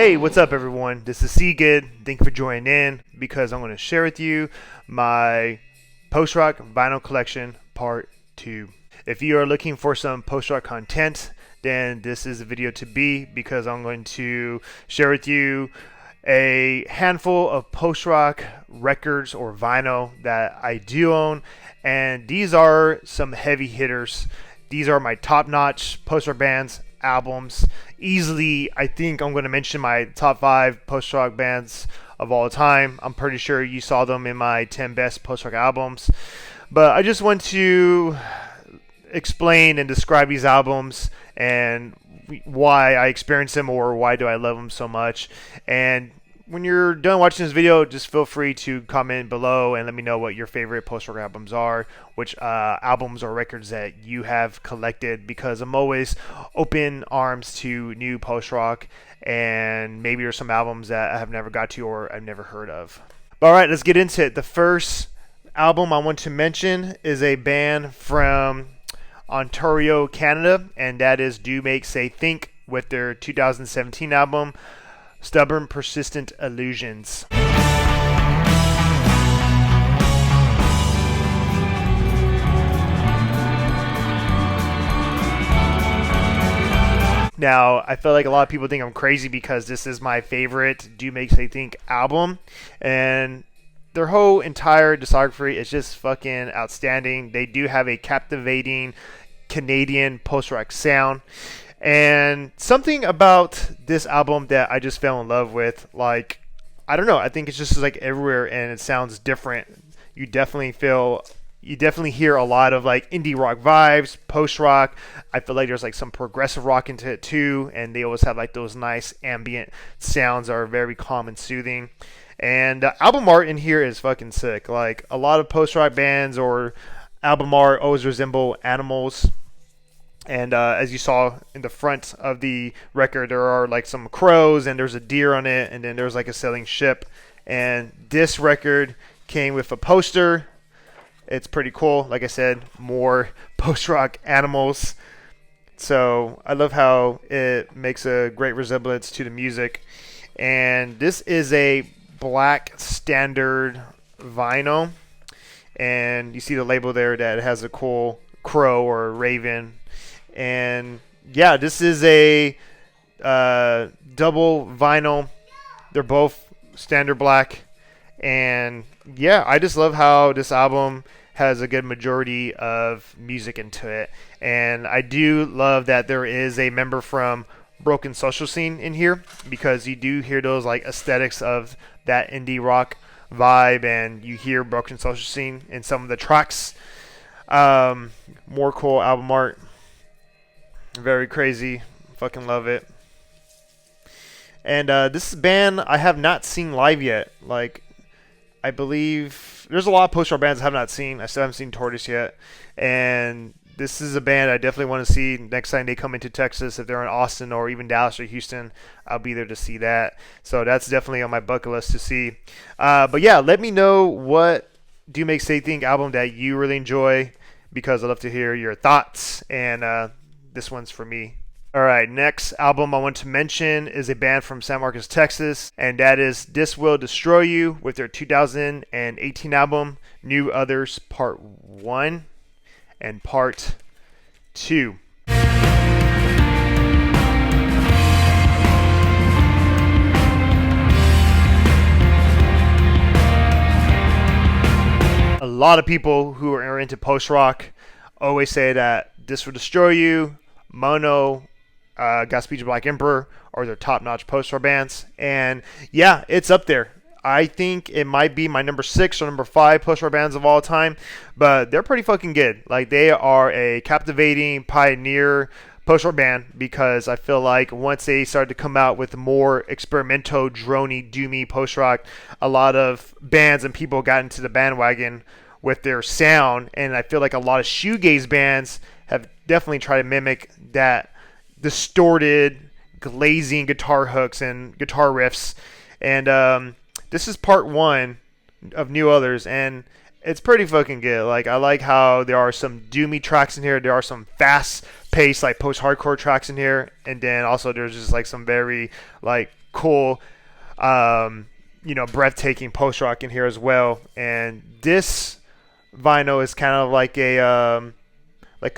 Hey, what's up, everyone? This is Good. Thank you for joining in because I'm going to share with you my post-rock vinyl collection part 2. If you are looking for some post-rock content, then this is the video to be because I'm going to share with you a handful of post-rock records or vinyl that I do own, and these are some heavy hitters. These are my top-notch post-rock bands, albums. Easily, I think I'm going to mention my top 5 post-rock bands of all time. I'm pretty sure you saw them in my 10 best post-rock albums. But I just want to explain and describe these albums and why I experience them or why do I love them so much. And when you're done watching this video, just feel free to comment below and let me know what your favorite post-rock albums are, which albums or records that you have collected, because I'm always open arms to new post-rock, and maybe there's some albums that I have never got to or I've never heard of. But alright, let's get into it. The first album I want to mention is a band from Ontario, Canada, and that is Do Make Say Think with their 2017 album Stubborn Persistent Illusions. Now, I feel like a lot of people think I'm crazy because this is my favorite Do Make Say Think album, and their whole entire discography is just fucking outstanding. They do have a captivating Canadian post-rock sound. And something about this album that I just fell in love with, like, I don't know, I think it's just like everywhere and it sounds different. You definitely hear a lot of like indie rock vibes, post rock. I feel like there's like some progressive rock into it too, and they always have like those nice ambient sounds that are very calm and soothing. And album art in here is fucking sick. Like, a lot of post rock bands or album art always resemble animals. And as you saw in the front of the record, there are like some crows and there's a deer on it, and then there's like a sailing ship. And this record came with a poster. It's pretty cool. Like I said, more post-rock animals. So I love how it makes a great resemblance to the music. And this is a black standard vinyl. And you see the label there that has a cool crow or raven. And yeah, this is a double vinyl. They're both standard black. And yeah, I just love how this album has a good majority of music into it. And I do love that there is a member from Broken Social Scene in here, because you do hear those like aesthetics of that indie rock vibe, and you hear Broken Social Scene in some of the tracks. More cool album art. Very crazy. Fucking love it. And this band I have not seen live yet. Like, I believe there's a lot of post-rock bands I have not seen. I still haven't seen Tortoise yet. And this is a band I definitely want to see next time they come into Texas. If they're in Austin or even Dallas or Houston, I'll be there to see that. So that's definitely on my bucket list to see. But yeah, let me know what Do Make Say Think album that you really enjoy, because I'd love to hear your thoughts. And this one's for me. Alright, next album I want to mention is a band from San Marcos, Texas, and that is This Will Destroy You with their 2018 album New Others Part 1 and Part 2. A lot of people who are into post-rock always say that This Will Destroy You, Mono, Godspeed Black Emperor are their top-notch post-rock bands. And yeah, it's up there. I think it might be my number 6 or number 5 post-rock bands of all time, but they're pretty fucking good. Like, they are a captivating pioneer post-rock band, because I feel like once they started to come out with more experimental, droney, doomy post-rock, a lot of bands and people got into the bandwagon with their sound, and I feel like a lot of shoegaze bands have definitely tried to mimic that distorted, glazing guitar hooks and guitar riffs. And this is part 1 of New Others, and it's pretty fucking good. Like, I like how there are some doomy tracks in here. There are some fast-paced, like, post-hardcore tracks in here, and then also there's just like some very like cool, breathtaking post rock in here as well. And this vinyl is kind of like a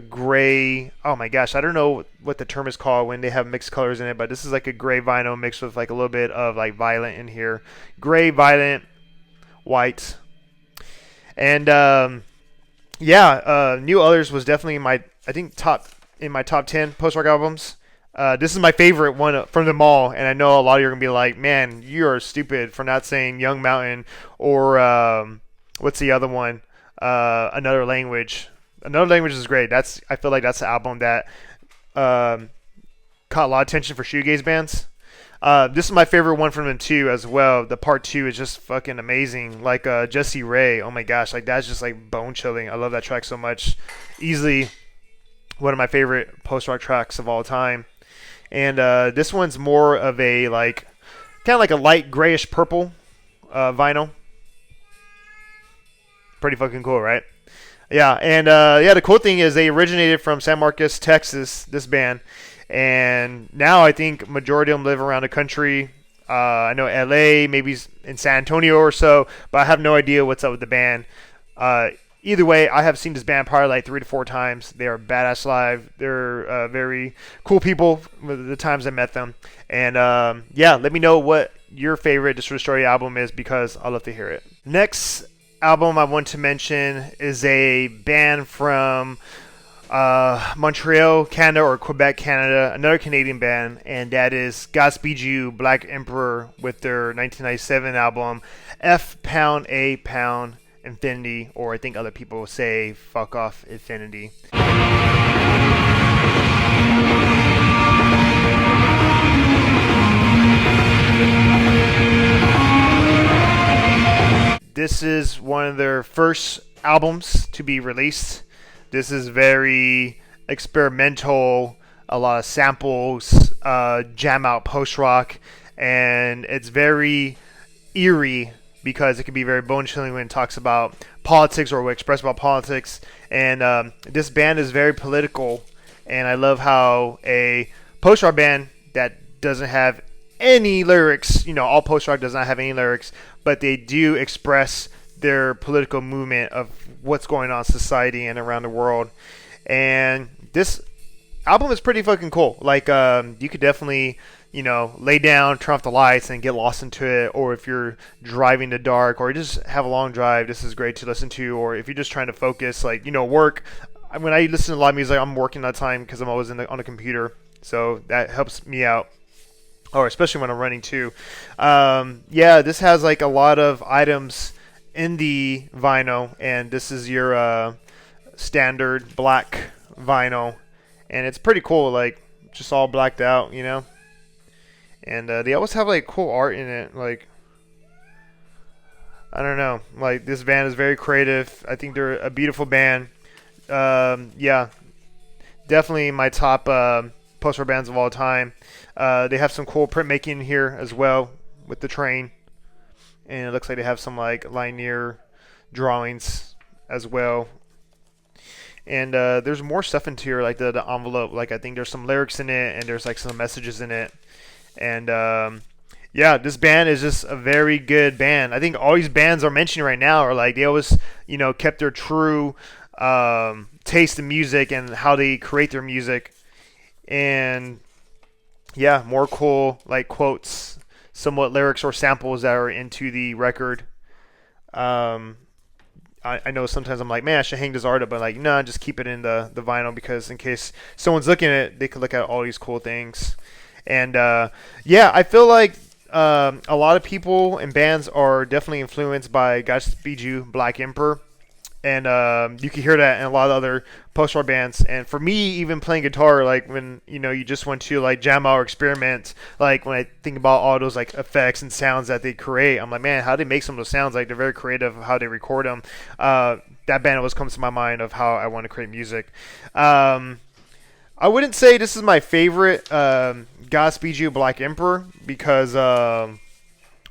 gray. Oh my gosh, I don't know what the term is called when they have mixed colors in it, but this is like a gray vinyl mixed with like a little bit of like violet in here. Gray, violet, white, and New Others was definitely I think in my top 10 post rock albums. This is my favorite one from them all, and I know a lot of you are gonna be like, "Man, you are stupid for not saying Young Mountain or what's the other one? Another Language." Another Language is great. I feel like that's the album that caught a lot of attention for shoegaze bands. This is my favorite one from them too, as well. The part 2 is just fucking amazing. Like Jesse Ray, oh my gosh, like that's just like bone chilling. I love that track so much. Easily one of my favorite post rock tracks of all time. And this one's more of a kind of like a light grayish purple vinyl. Pretty fucking cool, right? Yeah, and the cool thing is they originated from San Marcos, Texas, this band. And now I think majority of them live around the country. I know LA, maybe in San Antonio or so, but I have no idea what's up with the band. Either way, I have seen this band probably like 3 to 4 times. They are badass live. They're very cool people the times I met them. And let me know what your favorite Destroy Story album is because I'd love to hear it. Next album I want to mention is a band from Montreal, Canada, or Quebec, Canada, another Canadian band, and that is Godspeed You, Black Emperor, with their 1997 album F Pound A Pound Infinity, or I think other people say Fuck Off Infinity. This is one of their first albums to be released. This is very experimental, a lot of samples, jam out post rock, and it's very eerie because it can be very bone chilling when it talks about politics or express about politics. And this band is very political, and I love how a post rock band that doesn't have any lyrics, all post rock does not have any lyrics, but they do express their political movement of what's going on in society and around the world. And this album is pretty fucking cool. Like, you could definitely, lay down, turn off the lights, and get lost into it. Or if you're driving in the dark, or you just have a long drive, this is great to listen to. Or if you're just trying to focus, work. When I listen to live music, I'm working all the time because I'm always on the computer, so that helps me out. Or especially when I'm running too. This has like a lot of items in the vinyl, and this is your standard black vinyl, and it's pretty cool, like just all blacked out, and they always have like cool art in it. Like, I don't know, like this band is very creative. I think they're a beautiful band. Definitely my top post-rock bands of all time. They have some cool printmaking here as well with the train, and it looks like they have some like linear drawings as well. And there's more stuff into here, like the envelope. Like, I think there's some lyrics in it, and there's like some messages in it. And this band is just a very good band. I think all these bands I'm mentioning right now are like, they always kept their true taste in music and how they create their music. And more cool like quotes, somewhat lyrics or samples that are into the record. I know sometimes I'm like, man, I should hang this art up, but like, no, just keep it in the vinyl, because in case someone's looking at it, they could look at all these cool things. And I feel like a lot of people and bands are definitely influenced by Godspeed You, Black Emperor. And you can hear that in a lot of other post-rock bands. And for me, even playing guitar, like when you just want to like jam out or experiment, like when I think about all those like effects and sounds that they create, I'm like, man, how do they make some of those sounds? Like, they're very creative how they record them. That band always comes to my mind of how I want to create music. I wouldn't say this is my favorite Godspeed You, Black Emperor, because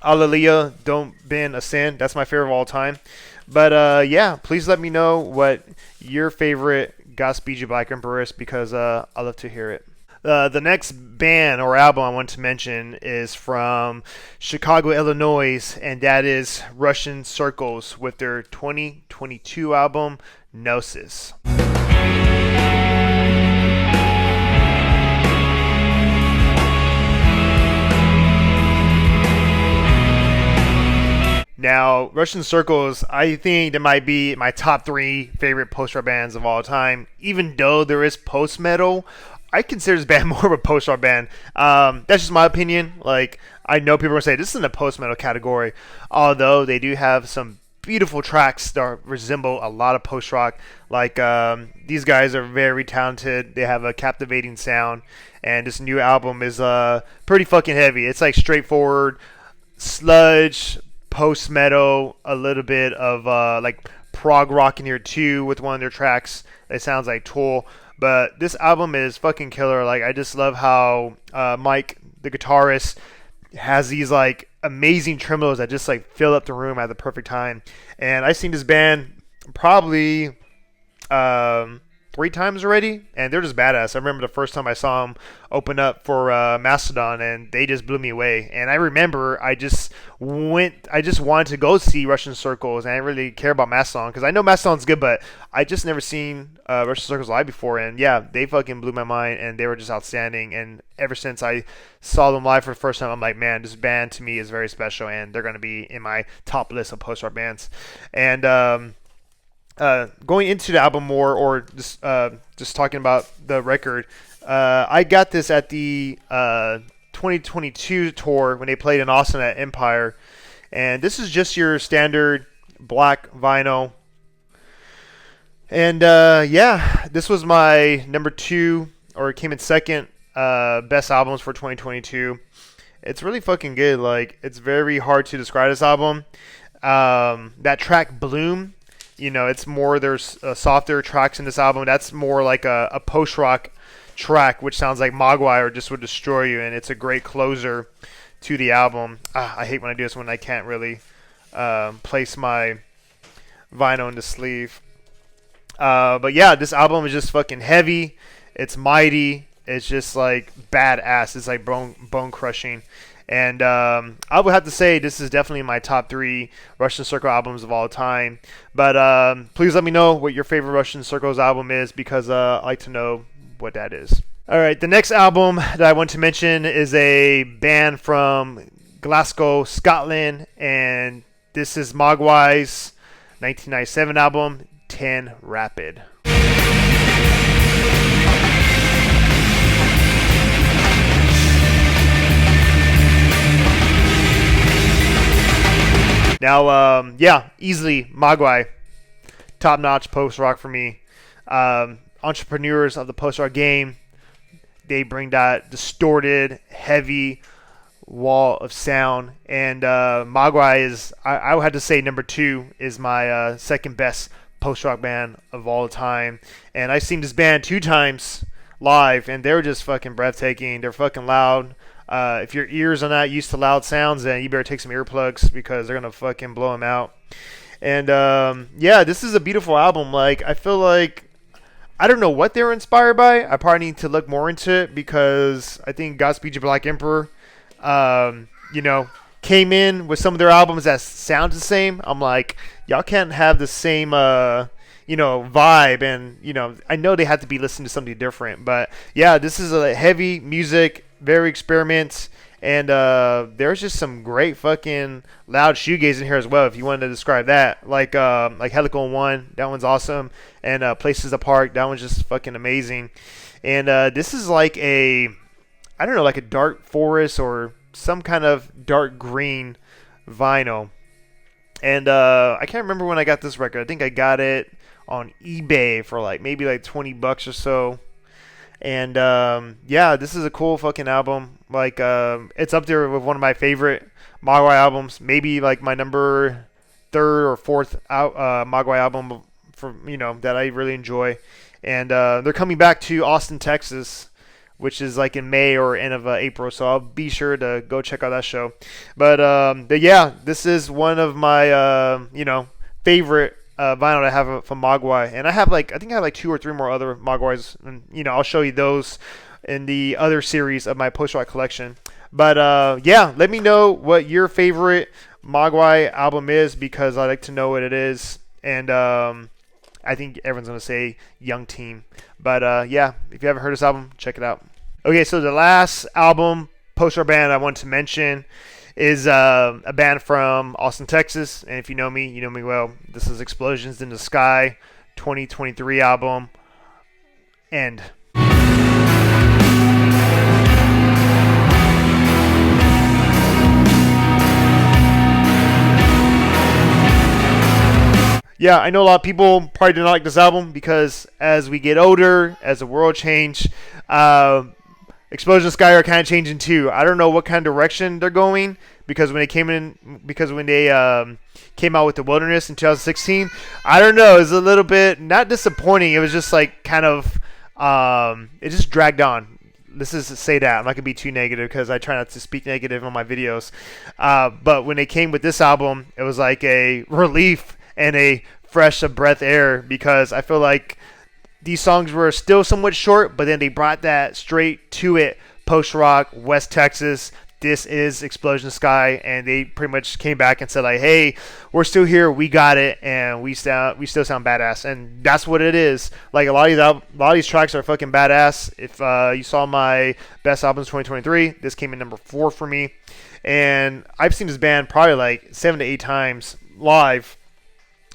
Alleluia, Don't Bend a Sin, that's my favorite of all time. But please let me know what your favorite Godspeed You, Black Emperor is, because I love to hear it. The next band or album I want to mention is from Chicago, Illinois, and that is Russian Circles with their 2022 album Gnosis. Now, Russian Circles, I think that might be my top three favorite post-rock bands of all time. Even though there is post-metal, I consider this band more of a post-rock band. That's just my opinion. Like, I know people are going to say this is in the post-metal category, although they do have some beautiful tracks that resemble a lot of post-rock. Like, these guys are very talented. They have a captivating sound, and this new album is pretty fucking heavy. It's like straightforward sludge, post metal, a little bit of like prog rock in here too with one of their tracks. It sounds like Tool, but this album is fucking killer. Like, I just love how Mike, the guitarist, has these like amazing tremolos that just like fill up the room at the perfect time. And I've seen this band probably 3 times already, and they're just badass. I remember the first time I saw them open up for Mastodon, and they just blew me away. And I remember I just wanted to go see Russian Circles, and I didn't really care about Mastodon because I know Mastodon's good, but I just never seen Russian Circles live before. And yeah, they fucking blew my mind, and they were just outstanding. And ever since I saw them live for the first time, I'm like, man, this band to me is very special, and they're gonna be in my top list of post-rock bands. And going into the album more, or just talking about the record, I got this at the 2022 tour when they played in Austin at Empire, and this is just your standard black vinyl. And yeah, this was my number 2, or it came in second, best albums for 2022. It's really fucking good. Like, it's very hard to describe this album. That track Bloom, you know, it's more, there's softer tracks in this album. That's more like a post-rock track, which sounds like Mogwai or Just Would Destroy You, and it's a great closer to the album. I hate when I do this when I can't really place my vinyl in the sleeve. But yeah, this album is just fucking heavy. It's mighty. It's just like badass. It's like bone crushing. And I would have to say this is definitely my top 3 Russian Circle albums of all time. But please let me know what your favorite Russian Circles album is, because I'd like to know what that is. All right, the next album that I want to mention is a band from Glasgow, Scotland, and this is Mogwai's 1997 album, 10 Rapid. Now, yeah, easily Mogwai, top-notch post-rock for me. Entrepreneurs of the post-rock game, they bring that distorted, heavy wall of sound. And Mogwai is, I would have to say, number 2 is my second best post-rock band of all time. And I've seen this band 2 times live, and they're just fucking breathtaking. They're fucking loud. If your ears are not used to loud sounds, then you better take some earplugs, because they're gonna fucking blow them out. And yeah, this is a beautiful album. Like, I feel like, I don't know what they were inspired by. I probably need to look more into it, because I think Godspeed You Black Emperor, you know, came in with some of their albums that sound the same. I'm like, y'all can't have the same you know, vibe, and you know, I know they have to be listening to something different. But yeah, this is a heavy music, very experiment, and there's just some great fucking loud shoegaze in here as well, if you wanted to describe that. Like Helical One, that one's awesome, and Places Apart, that one's just fucking amazing. And this is like a, I don't know, like a dark forest or some kind of dark green vinyl. And I can't remember when I got this record. I think I got it on eBay for like maybe like $20 or so. And yeah, this is a cool fucking album. Like, it's up there with one of my favorite Mogwai albums. Maybe like my number 3rd or 4th Mogwai album, for, you know, that I really enjoy. And they're coming back to Austin, Texas, which is like in May or end of April. So I'll be sure to go check out that show. But yeah, this is one of my you know, favorite vinyl I have from Mogwai. And I think I have like 2 or 3 more other Mogwais, and you know, I'll show you those in the other series of my post-rock collection. But yeah, let me know what your favorite Mogwai album is, because I like to know what it is. And I think everyone's going to say Young Team. But yeah, if you haven't heard this album, check it out. Okay, so the last album, post-rock band I want to mention is a band from Austin, Texas. And if you know me well. This is Explosions in the Sky 2023 album, End. Yeah, I know a lot of people probably do not like this album because as we get older, as the world change, Explosion Sky are kind of changing too. I don't know what kind of direction they're going, because when they came out with the Wilderness in 2016, I don't know, it was a little bit not disappointing. It was just like kind of it just dragged on. This is to say that I'm not gonna be too negative because I try not to speak negative on my videos. But when they came with this album, it was like a relief and a fresh of breath air, because I feel like these songs were still somewhat short, but then they brought that straight to it post-rock West Texas. This is Explosion Sky, and they pretty much came back and said like, hey, we're still here, we got it, and we still sound badass. And that's what it is. Like a lot of these tracks are fucking badass. If you saw my best albums 2023, this came in number 4 for me. And I've seen this band probably like 7 to 8 times live.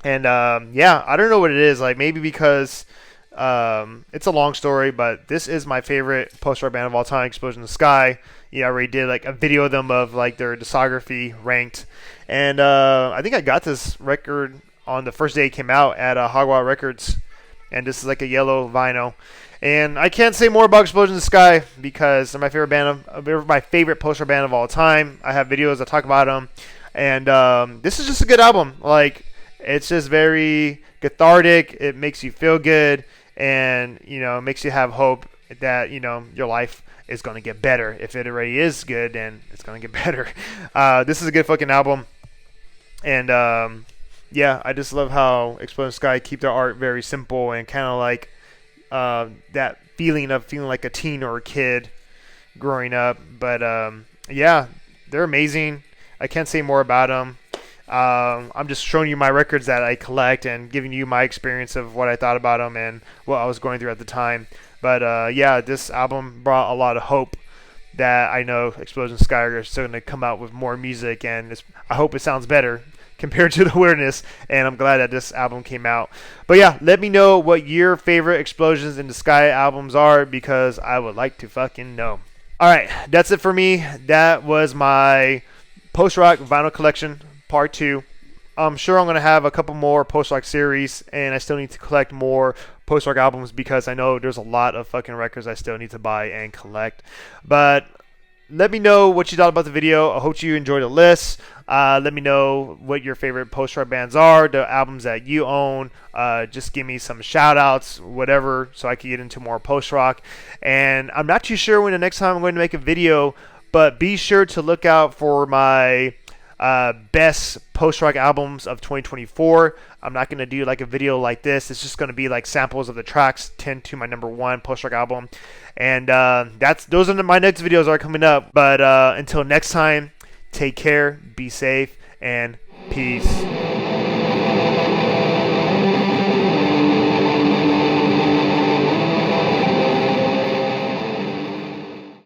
And yeah, I don't know what it is. Like maybe because it's a long story, but this is my favorite post-rock band of all time, Explosion in the Sky. Yeah, I already did like a video of them of like their discography ranked. And I think I got this record on the first day it came out at Hogwarts Records. And this is like a yellow vinyl. And I can't say more about Explosion in the Sky because they're my favorite band my favorite post-rock band of all time. I have videos that talk about them. And this is just a good album. Like, it's just very cathartic. It makes you feel good, and it makes you have hope that your life is going to get better. If it already is good, then it's going to get better. This is a good fucking album, and yeah, I just love how Explosion Sky keep their art very simple and kind of like that feeling of feeling like a teen or a kid growing up. But yeah, they're amazing. I can't say more about them. I'm just showing you my records that I collect and giving you my experience of what I thought about them and what I was going through at the time. But yeah, this album brought a lot of hope that I know Explosion Sky are still going to come out with more music, and I hope it sounds better compared to the Wilderness, and I'm glad that this album came out. But yeah, let me know what your favorite Explosions in the Sky albums are, because I would like to fucking know. Alright, that's it for me. That was my post-rock vinyl collection Part 2. I'm sure I'm going to have a couple more post-rock series, and I still need to collect more post-rock albums because I know there's a lot of fucking records I still need to buy and collect. But let me know what you thought about the video. I hope you enjoyed the list. Let me know what your favorite post-rock bands are, the albums that you own. Just give me some shout-outs, whatever, so I can get into more post-rock. And I'm not too sure when the next time I'm going to make a video, but be sure to look out for my best post-rock albums of 2024. I'm not going to do like a video like this. It's just going to be like samples of the tracks 10 to my number 1 post-rock album. And those are my next videos are coming up. But until next time, take care, be safe, and peace.